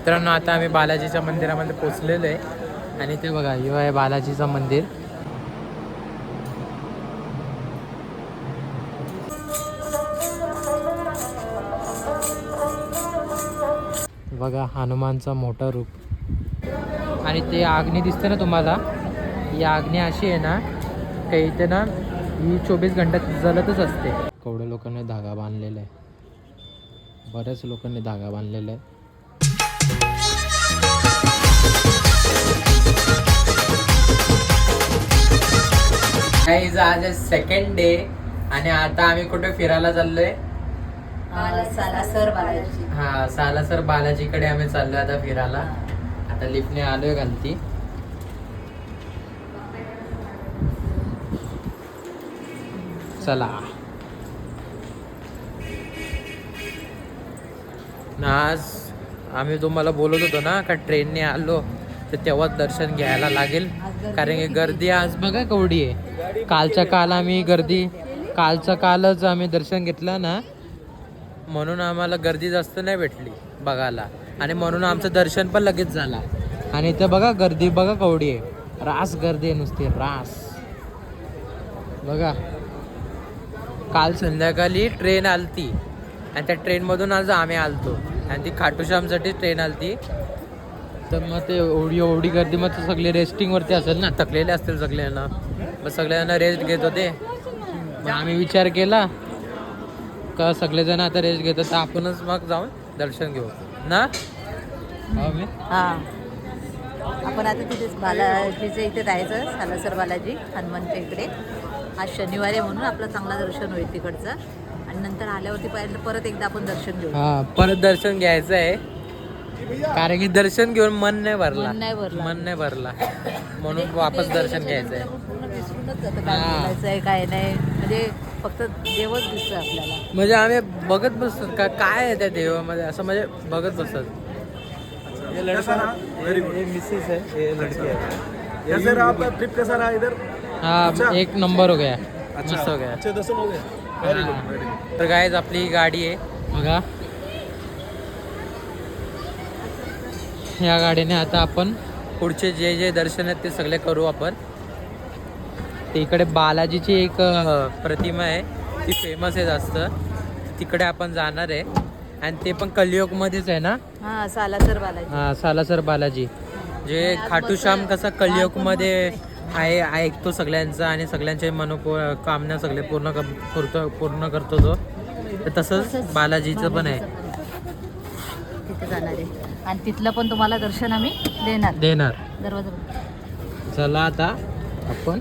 मित्रांनो आता आम्ही बालाजीच्या मंदिरामध्ये पोचलेलो आहे आणि ते बघा हे आहे बालाजीचं मंदिर. बघा हनुमानचा मोठा रूप आणि ते आग्नी दिसते ना तुम्हाला, ही आग्नी अशी आहे ना काही इथे ना ही 24 घंट्यात जलतच असते. केवढ्या लोकांनी धागा बांधलेला आहे, बऱ्याच लोकांनी धागा बांधलेला आहे. आज आहे सेकंड डे आणि आता आम्ही कुठे फिरायला चाललोय? सालासर बालाजी. हा सालासर बालाजीकडे आम्ही चाललोय आता फिरायला. आता लिफ्टने आलोय खालती. चला आज आम्ही तुम्हाला बोलत होतो ना का ट्रेनने आलो तर तेव्हाच दर्शन घ्यायला लागेल, कारण की गर्दी आज बघा केवढी आहे. कालच्या कालच आम्ही दर्शन घेतलं ना, म्हणून आम्हाला गर्दी जास्त नाही भेटली बघायला आणि म्हणून आमचं दर्शन पण लगेच झाला. आणि इथं बघा गर्दी बघा केवढी आहे, रास गर्दी आहे नुसती रास. बघा काल संध्याकाळी ट्रेन आलती आणि त्या ट्रेनमधून आज आम्ही आलतो आणि ती खाटूश्यामसाठी ट्रेन आलती. तर मग ते एवढी गर्दी, मग सगळे रेस्टिंगवरती असेल ना, थकलेले असतील सगळ्यांना, मग सगळ्यांना रेस्ट घेत होते. मग आम्ही विचार केला का सगळेजण आता रेस्ट घेतात तर आपणच मग जाऊन दर्शन घेऊ ना. हा आपण आता तिथेच बालाजीच्या इथे राहायचं, सालासर बालाजी हनुमानच्या इकडे. आज शनिवार आहे म्हणून आपलं चांगलं दर्शन होईल तिकडचं आणि नंतर आल्यावरती परत एकदा आपण दर्शन घेऊ. हा परत दर्शन घ्यायचं आहे, कारण की दर्शन घेऊन मन नाही भरला म्हणून वापस दर्शन घ्यायचं आहे. पूर्ण विसरूनच जातं काय बोलायचं काय नाही, म्हणजे फक्त देवच दिसतं आपल्याला. म्हणजे आम्ही बघत बसतो काय आहे त्या देवामध्ये, असं म्हणजे बघत बसतात. ये लड़का ना, ये मिसेस है, ये लड़की है. कैसे रहा आपका ट्रिप, कैसा रहा इधर? हाँ एक नंबर हो गया, अच्छा, मस्त हो गया. अच्छे दर्शन हो गए. Very good, very good. तर गाइस आपली ही गाडी आहे बघा. या गाडीने आता आपण पुढचे जे जे दर्शन आहेत ते सगळे करू आपण. ते इकडे बालाजीची एक प्रतिमा आहे, ती फेमस आहे जास्त, तिकडे आपण जाणार आहे आणि ते पण कलियुग मध्येच आहे ना. हा सालासर बालाजी. हा सालासर बालाजी, जे खाटूश्याम कसं कलियुग मध्ये आहे, ऐकतो सगळ्यांचा आणि सगळ्यांचे कामना सगळे पूर्ण करतो तो, तर तसंच बालाजीचं पण आहे. तिथे जाणार आहे आणि तिथलं पण तुम्हाला दर्शन आम्ही देणार. दरवाजा चला आता आपण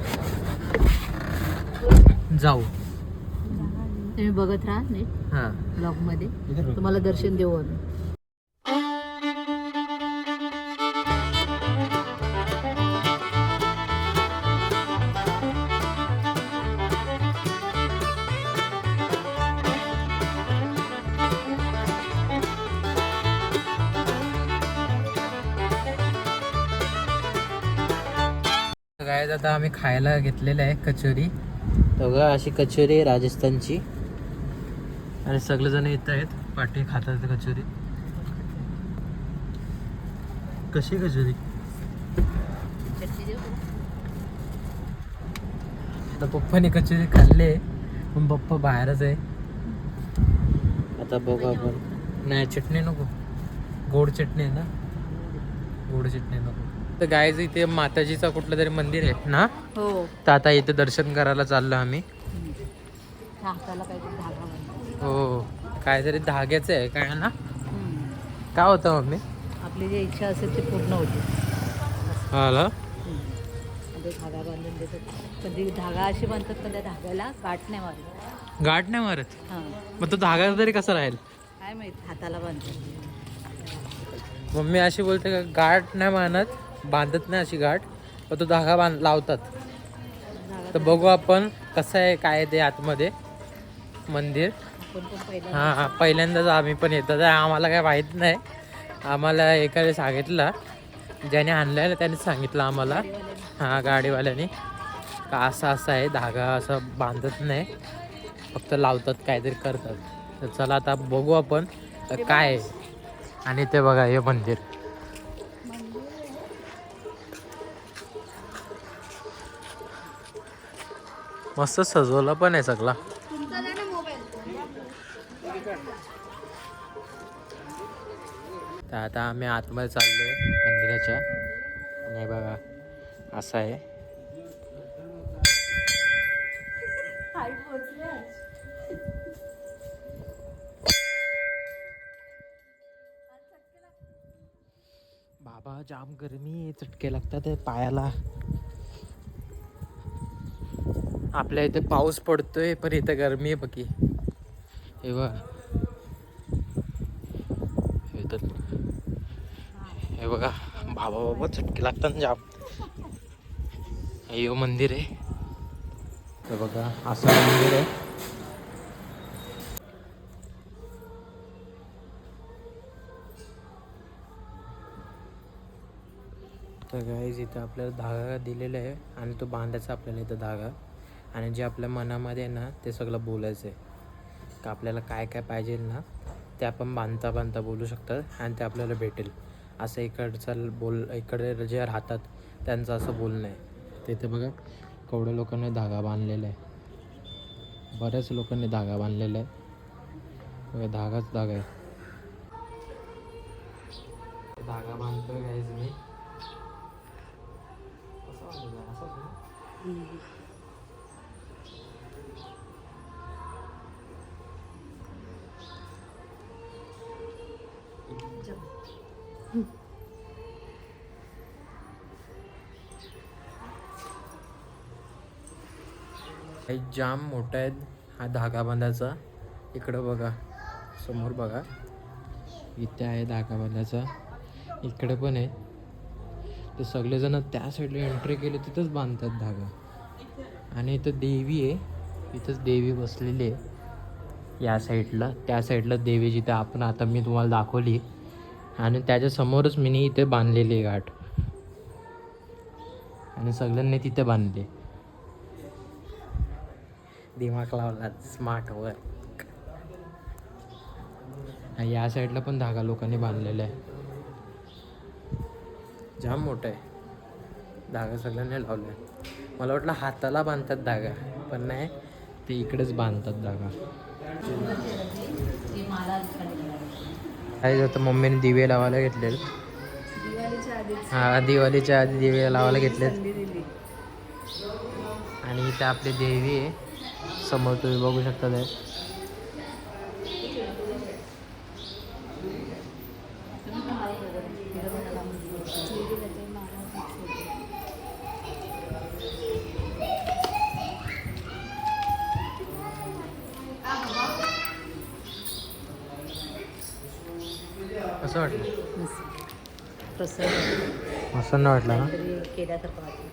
जाऊ. तुम्ही बघत राहा नीट हा ब्लॉग मध्ये, तुम्हाला दर्शन देऊ आम्ही. गाइस आता आम्ही खायला घेतलेलं आहे कचोरी. बघा अशी कचोरी आहे राजस्थानची आणि सगळेजण येत आहेत पाठी खातात कचोरी. कशी कचोरी? आता पप्पाने कचोरी खाल्ले पण पप्पा बाहेरच आहे. आता बघू आपण. नाही चटणी नको, गोड चटणी आहे ना, गोड चटणी नको. तर गायज इथे माताजीचा कुठलं तरी मंदिर आहे ना. हो तर आता इथे दर्शन करायला चाललो आम्ही. हाताला काहीतरी धागा बांधला. हो काहीतरी धाग्याचं आहे काय ना, काय होतं मम्मी? आपली जी इच्छा असेल ती पूर्ण होते. हाला म्हणजे धागा बांधून देतात, कधी धागा अशी बांधतात पण त्या धाग्याला गाठ नाही मारत. गाठ नाही मारत? हां मग तो धागा तरी कसा राहील? काय माहित, हाताला बांधतात. मम्मी अशी बोलते का गाठ नाही मानत, बांधत नाही अशी गाठ, पण तो धागा लावतात. तर बघू आपण कसं आहे काय ते आतमध्ये मंदिर. हां पहिल्यांदाच आम्ही पण येतो, आम्हाला काय माहीत नाही. आम्हाला एकाने सांगितलं, ज्याने आणलेलं त्याने सांगितलं आम्हाला, हां गाडीवाल्याने, का असं आहे धागा असं बांधत नाही, फक्त लावतात काहीतरी करतात. तर चला आता बघू आपण काय आहे. आणि ते बघा हे मंदिर. मस्त सजवला पण आहे सगळा. तर आता आम्ही आतमध्ये चाललोय मंदिराच्या. आणि बघा असं आहे. बाबा जाम गरमी, चटके लागतात पायाला. आपल्या इथे पाऊस पडतोय पण इथे गरमी आहे बघी. हे बघ, हे बघा बाबा बाबा चटके लागतात जाम. हे मंदिर आहे. हे बघा असं मंदिर आहे. तर गाईज इथं आपल्याला धागा दिलेला आहे आणि तो बांधायचा आपल्याला इथं धागा. आणि जे आपल्या मनामध्ये आहे ना ते सगळं बोलायचं आहे. का आपल्याला काय काय पाहिजे ना ते आपण बांधता बांधता बोलू शकतात आणि ते आपल्याला भेटेल. असं इकडे जे राहतात त्यांचं असं बोलणं आहे. तिथे बघा केवढ्या लोकांनी धागा बांधलेला आहे. बऱ्याच लोकांनी धागा बांधलेला आहे. धागाच धागा आहे. धागा बांधतोय गाईज मी. जाम मोठा आहे हा धागा बांधायचा. इकडं बघा, समोर बघा, इथे आहे धागा बांधायचा. इकडे पण आहे. ते सगळेजण त्या साईडला एंट्री केली तिथंच बांधतात धागा. आणि इथं देवी आहे. इथंच देवी बसलेली आहे या साईडला. त्या साईडला देवी जिथे आपण आता मी तुम्हाला दाखवली. आणि त्याच्या समोरच मी इथे बांधलेली आहे घाट. आणि सगळ्यांनी तिथे बांधले. दिमाग लावला, स्मार्ट वर्क. या साईडला पण धागा लोकांनी बांधलेला आहे. जाम मोठा आहे धागा, सगळ्यांनी लावला आहे. मला वाटलं हाताला बांधतात धागा, पण नाही, ते इकडेच बांधतात धागा. काय आता मम्मीने दिवे लावायला घेतलेत. हां, दिवाळीच्या आधी दिवे लावायला घेतलेत. आणि इथे आपली देवी आहे समोर, तुम्ही बघू शकता. ते कसं वाटलं? असं नाही वाटलं ना? केल्यासारखं वाटलं.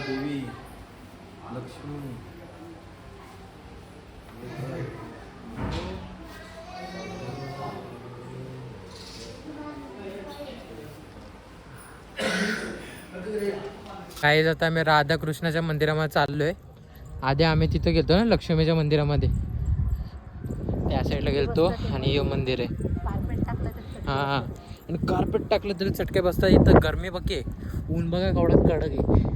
देवी लक्ष्मी काही आता आम्ही राधाकृष्णाच्या मंदिरामध्ये चाललोय. आधी आम्ही तिथं गेलतो ना लक्ष्मीच्या मंदिरामध्ये, त्या साईडला गेलतो. आणि हे मंदिर आहे. हां, आणि कार्पेट टाकलं तरी चटके बसतात. इथं गरमी बघे, ऊन बघा केवढा कडक आहे.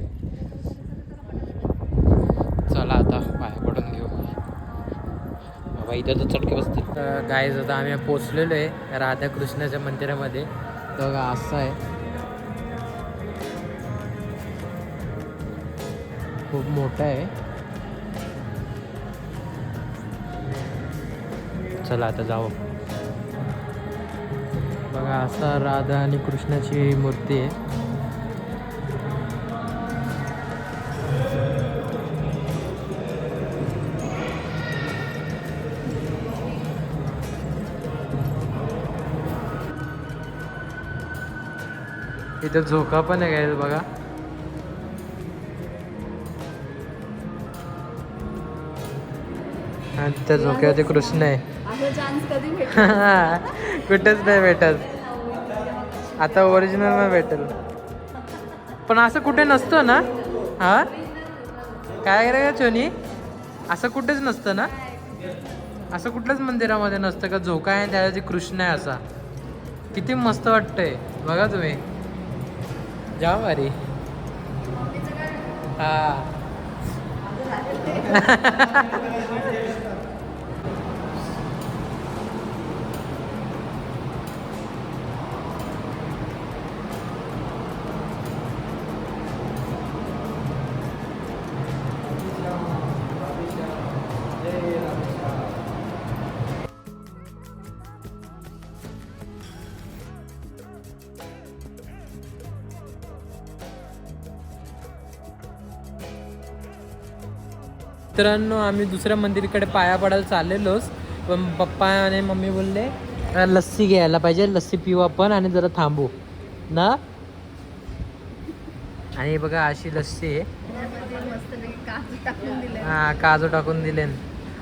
चला आता पाया पडून घेऊ बाबा, इथं तर चटके बसतात. गाईज आता आम्ही पोचलेलो आहे राधाकृष्णाच्या मंदिरामध्ये. बघा असं आहे, खूप मोठं आहे. चला आता जाऊ. बघा असा राधा आणि कृष्णाची मूर्ती आहे. इथं झोका पण आहे काय बघा. आणि त्या झोक्यावरती कृष्ण आहे. कुठेच नाही भेटत. आता ओरिजिनल नाही भेटेल. पण असं कुठे नसतं ना. हा काय रे चोनी, असं कुठेच नसतं ना. असं कुठल्याच मंदिरामध्ये नसतं का झोका आहे त्याची कृष्ण आहे असा. किती मस्त वाटतंय बघा तुम्ही. जा भारी. हा मित्रांनो, आम्ही दुसऱ्या मंदिराकडे पाया पडायला चाललेलोच, पण पप्पा आणि मम्मी बोलले लस्सी घ्यायला पाहिजे, लस्सी पिऊ आपण आणि जरा थांबू ना. आणि बघा अशी लस्सी आहे. हा काजू टाकून दिले.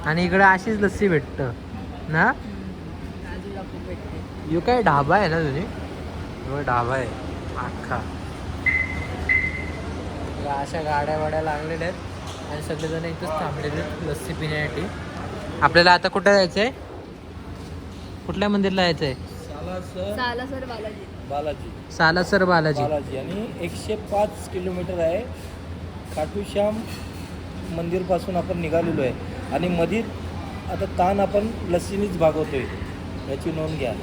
आणि इकडे अशीच लस्सी भेटत ना. यू काय ढाबा आहे ना तुझी. ढाबा आहे अख्खा. अशा गाड्या वाड्या लागलेल्या आहेत आणि सगळेजण इथंच थांबलेले आहेत लस्सी पिण्यासाठी. आपल्याला आता कुठं जायचं आहे. कुठल्या मंदिरला जायचं आहे. सालासर बालाजी. आणि 105 किलोमीटर आहे. खाटूश्याम मंदिर पासून आपण निघालेलो आहे. आणि मध्ये आता ताण आपण लस्सीनीच भागवतोय, याची नोंद घ्या.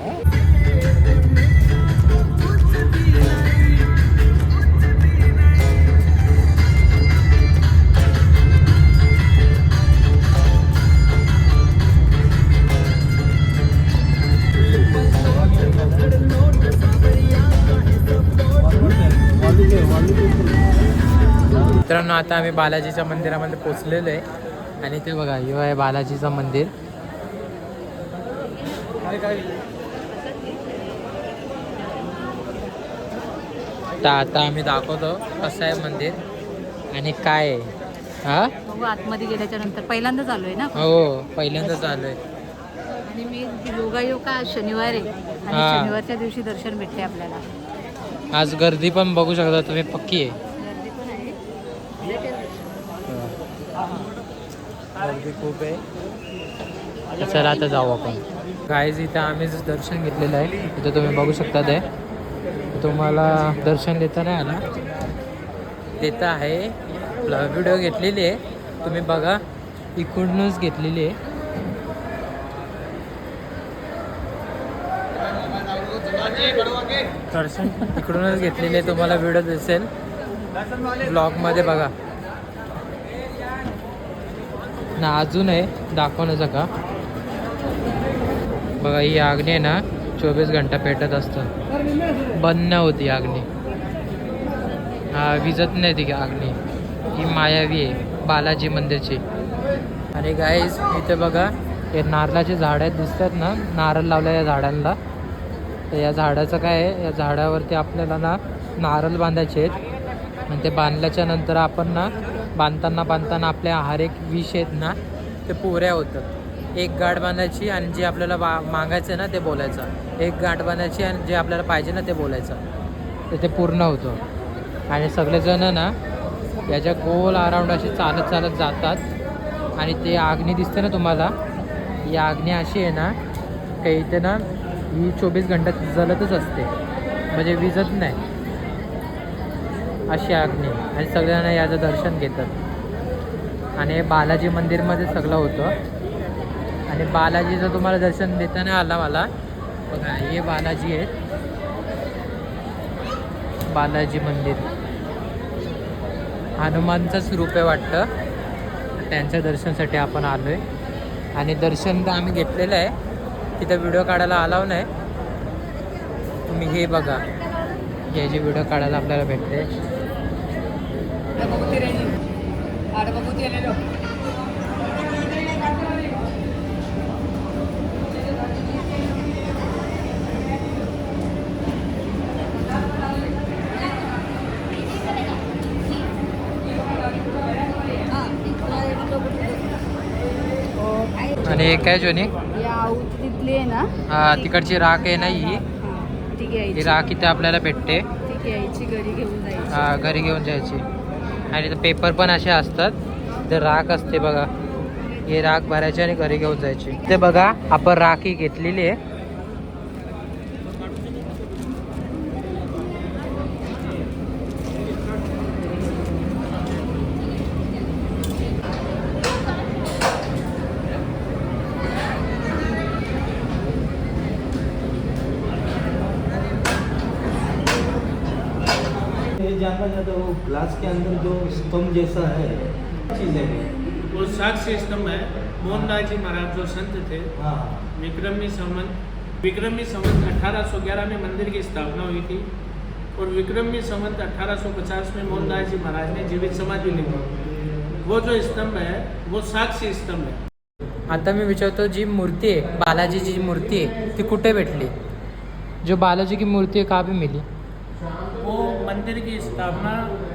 मित्रांनो, आता आम्ही बालाजीच्या मंदिरामध्ये पोचलेलो आहे. आणि ते बघा हे आहे बालाजीचं मंदिर. तर आता आम्ही दाखवतो कसं आहे मंदिर आणि काय आहे. हा बघू आतमध्ये गेल्याच्या नंतर पहिल्यांदाच आलोय ना. हो पहिल्यांदाच आलोय. आणि मी योगायोग आज शनिवार आहे आणि हा. शनिवारच्या दिवशी दर्शन भेटते आपल्याला. आज गर्दी पण बघू शकता तुम्ही, पक्की आहे. गर्दी पण आहे. गर्दी खूप आहे. तर चला आता जाऊ आपण. गाईज इथं आम्ही दर्शन घेतलेलं आहे. इथं तुम्ही बघू शकता. ते तुम्हाला दर्शन देता नाही आला देता आहे. व्हिडिओ घेतलेली आहे तुम्ही बघा, इकडूनच घेतलेली आहे. दर्शन इकडूनच घेतलेली आहे. तुम्हाला व्हिडिओ दिसेल ब्लॉगमध्ये बघा ना. अजून आहे दाखवण्याचं का बघा. ही अग्नी आहे ना 24 घंटा पेटत असतं. बंद नाही होती अग्नी. हा विजत नाही ती अग्नी. ही मायावी आहे बालाजी मंदिरची. आणि गाईज इथे बघा हे नारळाचे झाड आहेत दिसतात ना. नारळ लावल्या या झाडांना. तर या झाडाचं काय आहे, या झाडावरती आपल्याला ना नारळ बांधायचे आहेत. आणि ते बांधल्याच्या नंतर आपण ना बांधताना आपल्या हर एक विष आहेत ना ते पुऱ्या होतात. एक गाठ बांधायची आणि जे आपल्याला मागायचं आहे ना ते बोलायचं. एक गाठ बांधायची आणि जे आपल्याला पाहिजे ना ते बोलायचं. तर ते पूर्ण होतं. आणि सगळेजण ना याच्या गोल अराउंड अशी चालत चालत जातात. आणि ते अग्नी दिसते ना तुम्हाला, ही अग्नी अशी आहे ना काही इथे ना ही 24 घंटा जलतच असते, म्हणजे विजत नाही अशी अग्नी. आणि सगळ्यांना याचं दर्शन घेतात. आणि हे बालाजी मंदिरमध्ये सगळं होतं. आणि बालाजीचं तुम्हाला दर्शन देताना आला मला बघा. हे बालाजी आहेत, बालाजी मंदिर. हनुमानचंच रूप आहे वाटतं. त्यांच्या दर्शनासाठी आपण आलो आहे. आणि दर्शन तर आम्ही घेतलेलं आहे. तिथं व्हिडिओ काढायला अलाव नाही. तुम्ही हे बघा, हे जे व्हिडिओ काढायला आपल्याला भेटते. आणि हे काय जोनी या तिथली आहे ना, हा तिकडची राख आहे ना ही ती ही घ्यायची, राख इथे आपल्याला भेटते. ती घ्यायची, घरी घेऊन जायची. हा घरी घेऊन जायची. आणि इथं पेपर पण असे असतात, ते राख असते बघा, हे राख भरायची आणि घरी घेऊन जायची. ते बघा आपण राखी घेतलेली आहे. ये जानना चाहता हूँ ग्लास के अंदर जो स्तंभ जैसा है चीज़ है वो साक्ष्य स्तंभ है। मोहनदास जी महाराज जो संत थे, हाँ विक्रमी संवत 1811 में मंदिर की स्थापना हुई थी और विक्रमी संवत 1850 में मोहनदास जी महाराज ने जीवित समाधि ली थी। वो जो स्तंभ है वो साक्ष्य स्तंभ है। आता मी विचारतो, जी मूर्ती आहे बालाजीची जी मूर्ती आहे ती कुठे भेटली? जो बालाजी की मूर्ती है कहाँ पे मिली? वो मंदिर की स्थापना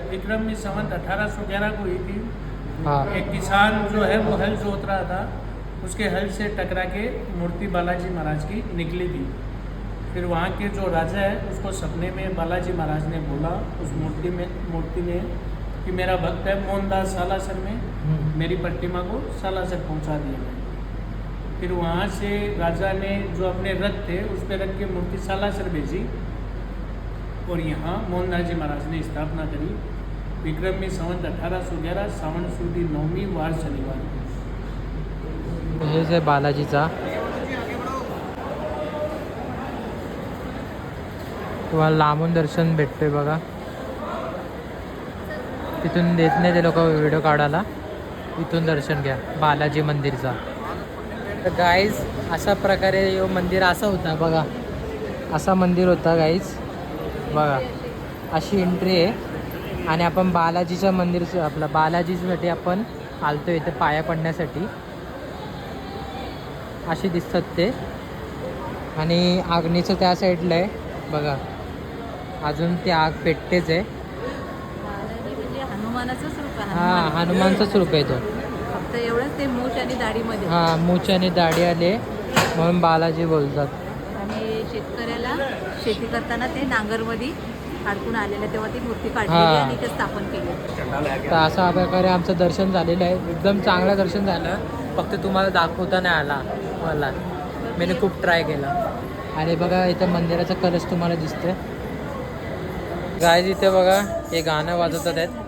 विक्रमी संवत 1811 को हुई थी। हाँ एक किसान जो है वो हल जोत रहा था, उसके हल से टकरा के मूर्ति बालाजी महाराज की निकली थी। फिर वहाँ के जो राजा है उसको सपने में बालाजी महाराज ने बोला उस मूर्ति ने कि मेरा भक्त है मोहनदास सालासर में, मेरी प्रतिमा को सालासर पहुँचा दिया गया। फिर वहाँ से राजा ने जो अपने रथ थे उस पर रख के मूर्ति सालासर भेजी और यहाँ मोहनदास जी महाराज ने स्थापना करी विक्रमी संवत 1811 सावन सुदी 9वीं वार शनिवार को। हेच आहे बालाजीचा. तुम्हाला लांबून दर्शन भेटतोय बघा. तिथून देत नाही ते लोक व्हिडिओ काढायला, इथून दर्शन घ्या बालाजी मंदिरचा. तर गाईज अशा प्रकारे यो मंदिर असा होता बघा, असा मंदिर होता गाईज बघा. अशी एंट्री आहे आणि आपण बालाजीच्या मंदिर आपला बालाजीसाठी आपण आलतो इथे पाया पडण्यासाठी. अशी दिसतात ते. आणि आग्नीचं त्या साईडला आहे बघा, अजून ती आग पेटतेच आहे. बालाजी म्हणजे हनुमानाचंच रूप आहे. हा हनुमानचाच रूप आहे तो. फक्त एवढंच ते मूछ आणि दाढीमध्ये. हा मूछ आणि दाढी आले म्हणून बालाजी बोलतात. आणि शेतकऱ्याला शेती करताना ते नांगरमध्ये अडकून आलेलं तेव्हा ती मूर्ती काढली हा. आणि इथे स्थापन केली. तर अशा प्रकारे आमचं दर्शन झालेलं आहे. एकदम चांगलं दर्शन झालं, फक्त तुम्हाला दाखवता नाही आला मला, मी खूप ट्राय केला. आणि बघा इथं मंदिराचा कलश तुम्हाला दिसतोय गाईज. इथे बघा हे गाणं वाजवतात आहेत.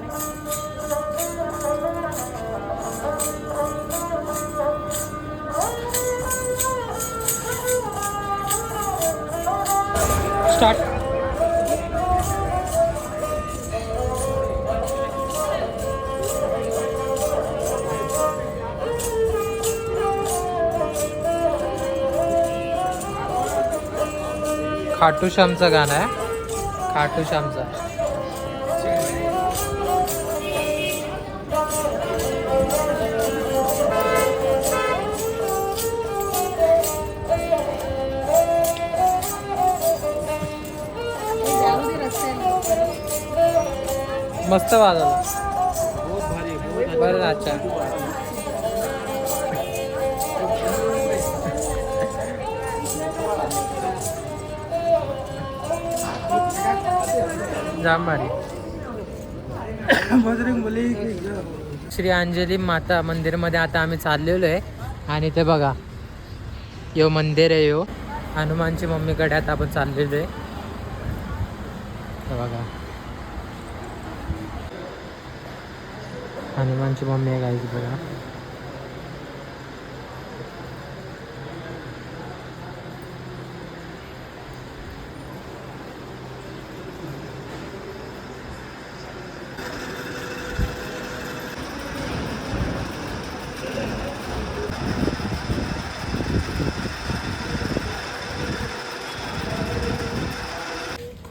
स्टार्ट. खाटू श्यामचं गाणं आहे, खाटू श्यामचा. मस्त वाजवलं. बरं अच्छा. जाम भारी. श्री अंजली माता मंदिरमध्ये आता आम्ही चाललेलो आहे. आणि ते बघा यो मंदिर आहे, यो हनुमानची मम्मीकडे आता आपण चाललेलो आहे. हे बघा हनुमानची मम्मी आहे गाईज बघा.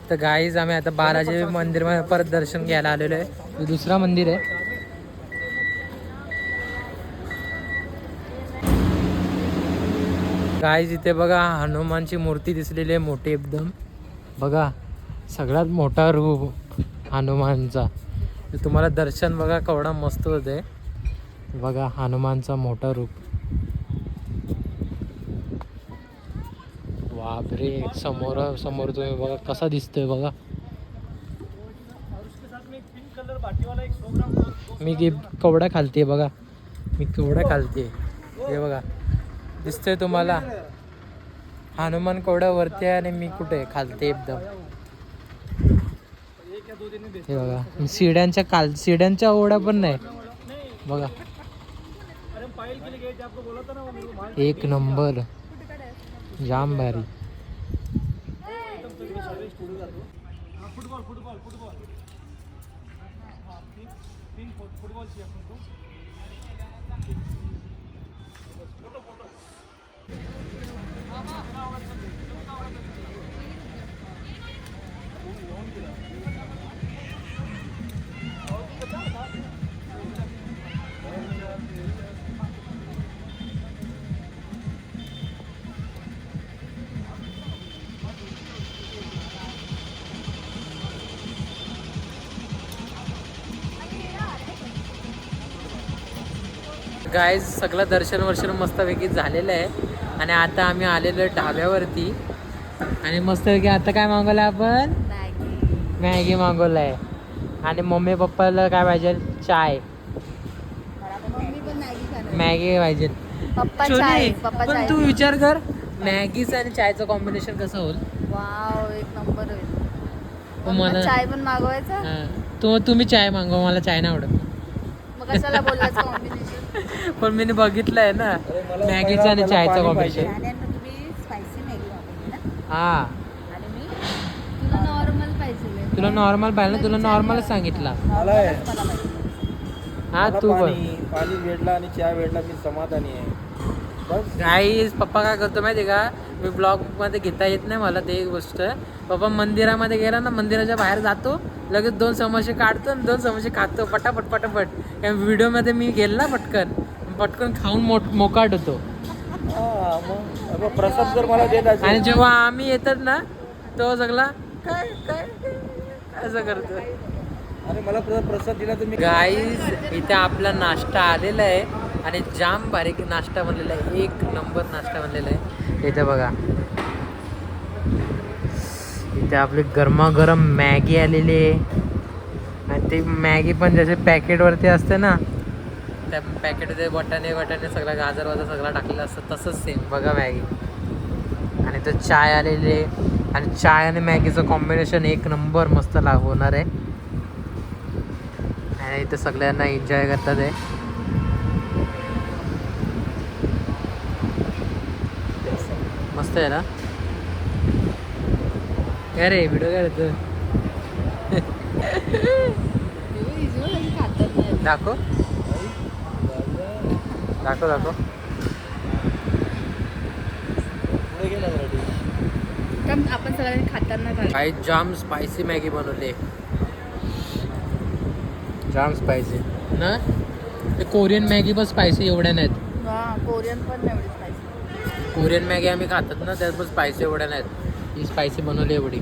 तर गाईज आम्ही आता बालाजी मंदिरमध्ये परत दर्शन घ्यायला आलेलो आहे. हे दुसरा मंदिर आहे. गाईज इथे बघा हनुमानची मूर्ती दिसलेली आहे, मोठी एकदम बघा. सगळ्यात मोठा रूप हनुमानचा. तुम्हाला दर्शन बघा केवढा मस्त होते बघा, हनुमानचा मोठा रूप. बापरे, समोर समोर तुम्ही बघा कसा दिसतोय बघा. मी केवढा खालते बघा, मी केवढा खालते हे बघा, दिसतोय तुम्हाला. हनुमान केवढा वरती आहे आणि मी कुठे खालते एकदम. हे बघा सीड्यांच्या ओढा पण नाही बघा. एक नंबर, जाम भारी. गाईज सगळं दर्शन वर्शन मस्तपैकी झालेलं आहे आणि आता आम्ही आलेलो आहे ढाब्यावरती. आणि मस्तपैकी आता काय मागवलं आपण, मॅगी मागवलं आहे. आणि मम्मी पप्पाला काय पाहिजे, चाय, मॅगी पाहिजे. पण तू विचार कर, मॅगीचं आणि चायचं कॉम्बिनेशन कसं होईल. वाव, एक नंबर होईल. मला चाय पण मागवायचा. तुम्ही चाय मागवा, मला चाय नाही आवडत. मग कशाला बोलायचं कॉम्बिनेशन. पण मी बघितलंय ना मॅगीचं आणि चायचं कॉम्बिनेशन. तुम्ही स्पायसी मॅगी मागवली ना. हा, आणि मी तुला नॉर्मल पाहिजे. तुला नॉर्मल पाहिजे ना, तुला नॉर्मलच सांगितला. मला आहे. हा मला तू पण. पाणी वेडला आणि चहा वेडला, मी समाधानी आहे बस. गाईस पप्पा काय करतो माहिती का, मी ब्लॉग मध्ये घेता येत नाही मला ते एक गोष्ट. पप्पा मंदिरामध्ये गेला ना, मंदिराच्या बाहेर जातो, लगेच 2 समोसे काढतो आणि 2 समोसे खातो पटापट पटापट. व्हिडिओ मध्ये मी गेल ना, पटकन खाऊन मोकाट होतो. मग प्रसाद जर मला देत असेल, आणि जेव्हा आम्ही येतात ना, तो सगळा काय काय असं करतो. अरे मला प्रसाद दिला तर मी. गाईज इथे आपला नाश्ता आलेला आहे आणि जाम बारीक नाश्ता बनलेला आहे, एक नंबर नाश्ता बनलेला आहे. इथे बघा, इथे आपली गरमागरम मॅगी आलेली आहे. आणि ती मॅगी पण जसे पॅकेटवरती असते ना, त्या पॅकेटमध्ये वाटाणे सगळं गाजर वाजर सगळं टाकलेलं असतं, तसंच सेम बघा मॅगी. आणि तो चाय आलेली आहे आणि चाय आणि मॅगीचं कॉम्बिनेशन एक नंबर मस्त होणार आहे. आणि इथं सगळ्यांना एन्जॉय करतात आहे. मस्त आहे ना. काय रे व्हिडिओ काय होतं. दाखव दाखव दाखव. आपण सगळ्यांनी खाताना काही जाम स्पायसी मॅगी बनवली, जाम स्पायसी ना. ते कोरियन मॅगी पण स्पायसी एवढ्या नाहीत. कोरियन पण एवढी स्पायसी. कोरियन मॅगी आम्ही खातात ना, त्यात पण स्पायसी एवढ्या नाहीत. ही स्पायसी बनवली एवढी.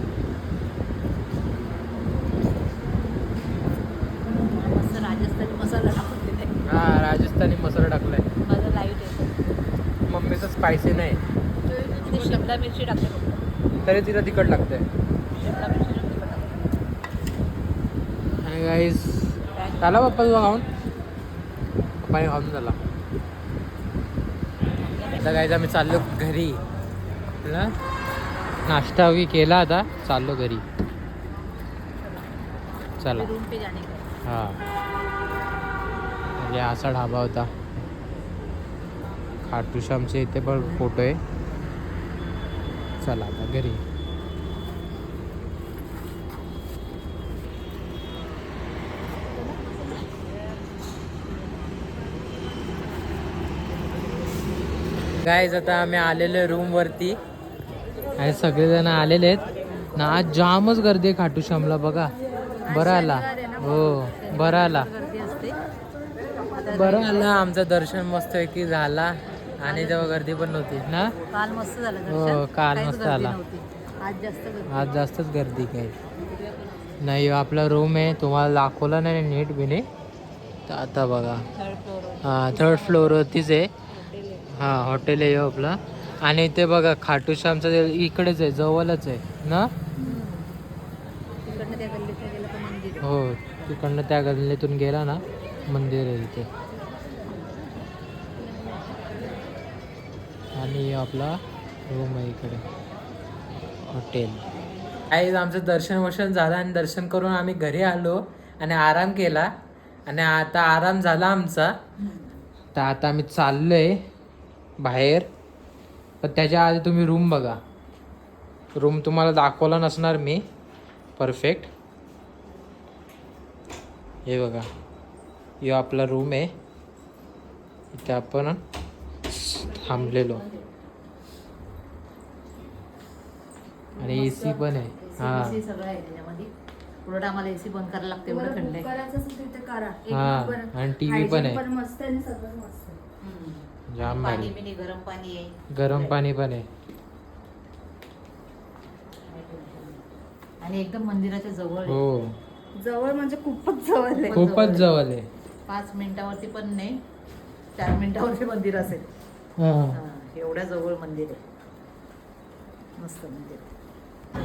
मस्त राजस्थानी मसाला टाकलेला आहे. हा, राजस्थानी मसाला टाकलाय. माझं लाईट आहे. मम्मीचं स्पायसी नाही, शिमला मिरची टाकते फक्त. तरी तिला तिखट लागतंय. शिमला मिरची तिखट टाकते. आणि गाईस झाला पप्पा तुझा खाऊन, पप्पाने खाऊन झाला. आता गाईज आम्ही चाललो घरी. नाश्ता वगैरे केला, आता चाललो घरी. चला. रूम पे जाने का. हा, म्हणजे असा ढाबा होता. खाटू श्यामचे इथे पण फोटो आहे. चला आता घरी. गाईज आता आम्ही आलेलो रूमवरती आणि सगळेजण आलेले आहेत ना. आज जामच गर्दी आहे खाटू श्यामला बघा. बरं आला, हो बरं आला, गर्दी असते. बरं आला. आमचं दर्शन मस्तपैकी झाला आणि तेव्हा गर्दी पण नव्हती ना. काल मस्त झालं हो, दर्शन. काल काहीच मस्त गर्दी आला. नव्हती. आज जास्त गर्दी. आज जास्तच गर्दी काय नाही. आपला रूम आहे, तुम्हाला दाखवला नाही नीट बिने. तर आता बघा, थर्ड फ्लोअर. हां थर्ड फ्लोअरवरतीच आहे. हां हॉटेल आहे आपला. आणि ते बघा खाटूश्यामचं ते इकडेच आहे, जवळच आहे ना. तिकडनं त्या गल्लीत गेलं तर मंदिर आहे. हो, तिकडनं त्या गल्लीतून गेला ना मंदिर आहे इथे. आणि आपला रूम आहे इकडे, हॉटेल. काही आमचं दर्शन झालं आणि दर्शन करून आम्ही घरी आलो आणि आराम केला. आणि आता आराम झाला आमचा, तर आता आम्ही चाललोय बाहेर. पण त्याच्या आधी तुम्ही रूम बघा. रूम तुम्हाला दाखवला नसणार मी परफेक्ट. हे बघा, हे आपला रूम आहे. इथे आपण थांबलेलो आणि एसी पण आहे. हा AC सगळं आहे त्याच्यामध्ये. उलट आम्हाला एसी बंद करायला लागते, एवढं थंड आहे. हा, आणि टीव्ही पण आहे. मस्त आहे आणि सगळं मस्त आहे. जाम पाणी भारी. बिनी गरम पाणी आहे. गरम पाणी पण आहे. आणि एकदम मंदिराच्या जवळ आहे. हो, जवळ म्हणजे खूपच जवळ आहे. खूपच जवळ आहे. 5 मिनिटावरती पण नाही, 4 मिनिटावरती मंदिर असेल. हा. हा, एवढ्या जवळ मंदिर आहे. मस्त मंदिर आहे.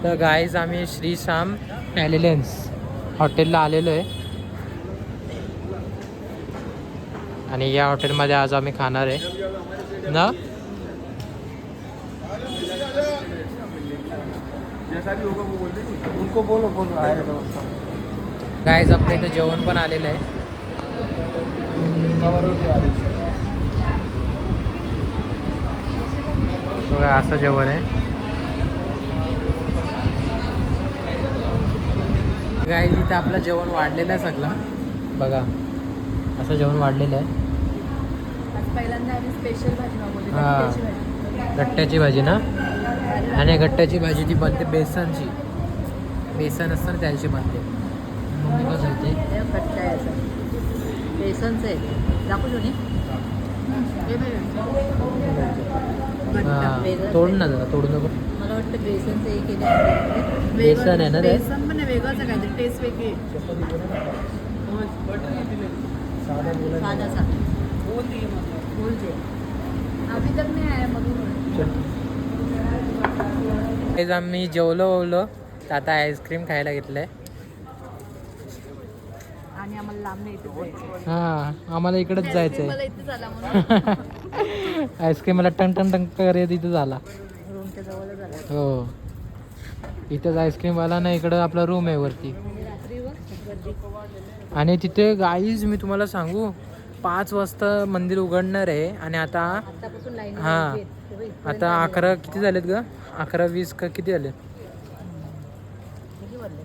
तर गाईज आम्ही श्री श्याम पॅलेन्स हॉटेलला आलेलो आहे. आणि या हॉटेलमध्ये आज आम्ही खाणार आहे ना. उनको बोलो बोलो आहे व्यवस्था. गाईज आपल्या इथं जेवण पण आलेलं आहे. बघा असं जेवण आहे. गाईज इथं आपलं जेवण वाढलेलं आहे सगळं. बघा असं जेवण वाढलेलं आहे. आज पहिल्यांदा आम्ही स्पेशल भाजी मागवली, हा. गट्ट्याची भाजी. गट्ट्याची भाजी ना. आणि गट्ट्याची भाजी ती बनते बेसनची. बेसन असतं ना त्याची बनते. मम्मी कसं होते हे कट्टा आहे असं. बेसनचं आहे. दाखवू दोन्ही. हां, तोड ना जरा, तोडू नको. मला वाटतं बेसनचं हे केलं. बेसन आहे ना ते. बेसन पण आहे, वेगळंच आहे काहीतरी, टेस्ट वेगळी आहे. साधा साधा. बोलते अभी तक नाही आहे मग. तेच आम्ही जेवलो तर आता आईस्क्रीम खायला घेतलंय. आणि आम्हाला लांब नाही इथे जायचं. हां, आम्हाला इकडेच जायचं मला आहे. इथे झाला म्हणून. आईस्क्रीम मला टंग टंग टंग करत इथं झाला. रूमच्या जवळ झालं. हो, इथंच आईस्क्रीमवाला ना. इकडं आपला रूम आहे वरती. रात्रीवर गर्दी. आणि तिथे गाईज मी तुम्हाला सांगू, 5 वाजता मंदिर उघडणार आहे. आणि आता आतापासून लाईन हां, आता 11 किती झालेत ग? 11:20 का किती झाले? किती वाजले?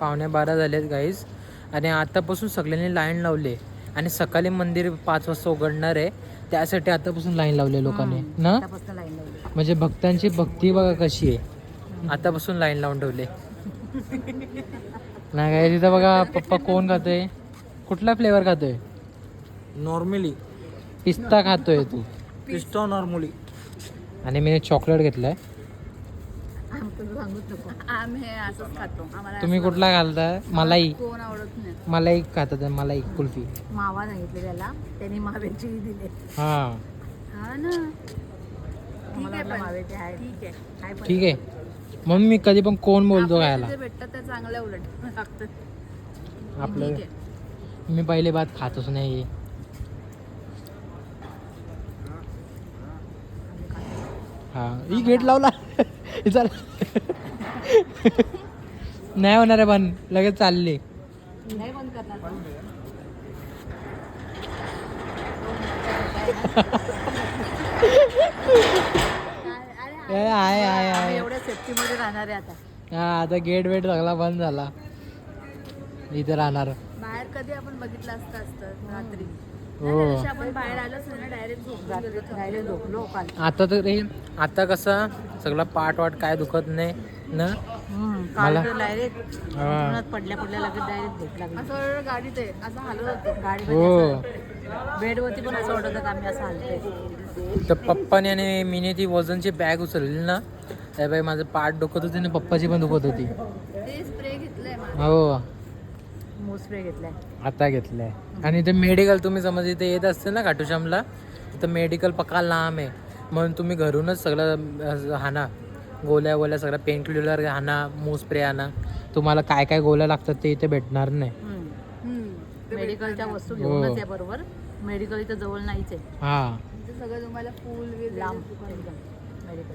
11:15 झालेत गाईज. आणि आतापासून सगळ्यांनी लाईन लावले. आणि सकाळी मंदिर 5 वाजता उघडणार आहे, त्यासाठी आतापासून लाईन लावले लोकांनी ना. आतापासून लाईन लावली. म्हणजे भक्तांची भक्ती बघा कशी आहे. आतापासून लाईन लावून ठेवले. नाही काय तिथं बघा पप्पा कोण खातोय, कुठला फ्लेवर खातोय? नॉर्मली पिस्ता खातोय तू. पिस्ता नॉर्मली. आणि मी चॉकलेट घेतलाय. आमचं सांगूच नको. आम्ही हे असंच खातो. आम्हाला तुम्ही कुठला घालताय? मलाई. कोण आवडत नाही. मलाई खातात, मलाई कुल्फी. मावा सांगितले त्याला, त्यांनी माव्याची दिले. हा हा ना, ठीक आहे पण. माव्याचे आहे. ठीक आहे. काय पण. ठीक आहे. मग मी कधी पण कोण बोलतो खायला. जे भेटतात ते चांगलं उलट लागतं. आपलं ठीक आहे. मी पहिले भात खातच नाही. हा, ही गेट लावला. चल. नाही होणार आहे पण लगेच चालले. नाही बंद करणार पण. आहे आम्ही एवढ्या सेफ्टीमध्ये राहणार आहे आता. हा, आता गेट वेट सगळा बंद झाला. इथे राहणार. बाहेर कधी आपण बघितलं असतं रात्री. हो. जशी आपण बाहेर आलोच ना, डायरेक्ट राहिले झोपलो काल. आता तर रे, आता कसं सगळं पाठ वाट काय दुखत नाही ना. काल मला- तर डायरेक्ट हा. पडल्या लगेच डायरेक्ट झोप लागली. असं गाडीत आहे, असं हलत होतं. हो. बेडवरती पण असं वाटत होतं आम्ही असं हलतोय. तर पप्पाने आणि मीने ती वजनची बॅग उचलली ना, त्या बाई माझं पाठ दुखत होती आणि पप्पाची पण दुखत होती. ते स्प्रे घेतलंय माझं. हो. स्प्रे घेतलाय. आता घेतलंय. आणि ते मेडिकल तुम्ही समज इथे येत असते ना खाटूश्यामला, तर मेडिकल पक्का लांब आहे, म्हणून तुम्ही घरूनच सगळं हाना, गोळ्या सगळं पेन क्लिअर हाना, मूव स्प्रे आणा. तुम्हाला काय काय गोळ्या लागतात ते इथे भेटणार नाही. मेडिकलच्या वस्तू घेऊनच या बरोबर. मेडिकल इथं जवळ नाहीच आहे. हां सगळं तुम्हाला फुल लांब एकदम मेडिकल